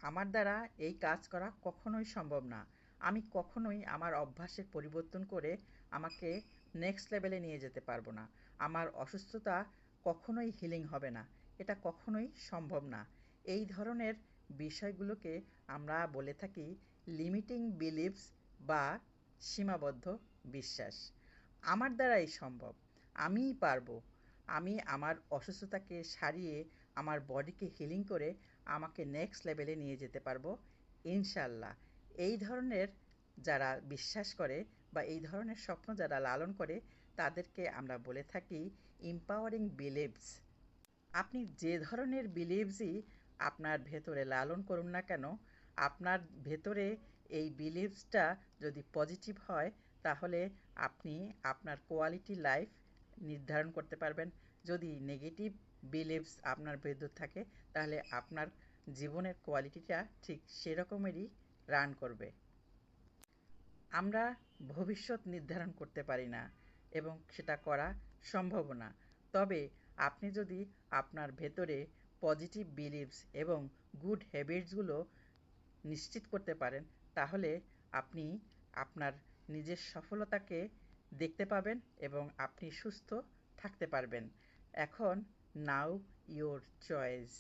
আমার দ্বারা এই কাজ করা কখনোই সম্ভব না। আমি কখনোই আমার অভ্যাসের পরিবর্তন করে আমাকে নেক্সট লেভেলে নিয়ে যেতে পারবো না। আমার অসুস্থতা কখনোই হিলিং হবে না। এটা কখনোই সম্ভব না। এই ধরনের বিষয়গুলোকে আমরা বলে থাকি লিমিটিং বিলিফস বা সীমাবদ্ধ বিশ্বাস। আমার দ্বারাই সম্ভব। আমিই পারবো। আমি আমার অসুস্থতাকে সারিয়ে আমার বডিকে হিলিং করে আমাকে নেক্সট লেভেলে নিয়ে যেতে পারবো ইনশাল্লাহ। এই ধরনের যারা বিশ্বাস করে বা এই ধরনের স্বপ্ন যারা লালন করে তাদেরকে আমরা বলে থাকি এম্পাওয়ারিং বিলিভস। আপনি যে ধরনের বিলিভসই আপনার ভেতরে লালন করুন না কেন, আপনার ভেতরে এই বিলিভসটা যদি পজিটিভ হয় তাহলে আপনি আপনার কোয়ালিটি লাইফ নির্ধারণ করতে পারবেন। যদি নেগেটিভ বিলিভস আপনার ভেতর থাকে তাহলে আপনার জীবনের কোয়ালিটিটা ঠিক সেরকমেরই রান করবে। আমরা ভবিষ্যৎ নির্ধারণ করতে পারি না এবং সেটা করা সম্ভবও না। তবে আপনি যদি আপনার ভেতরে পজিটিভ বিলিভস এবং গুড হ্যাবিটসগুলো নিশ্চিত করতে পারেন তাহলে আপনি আপনার নিজের সফলতাকে দেখতে পাবেন এবং আপনি সুস্থ থাকতে পারবেন। এখন নাও ইওর চয়েস।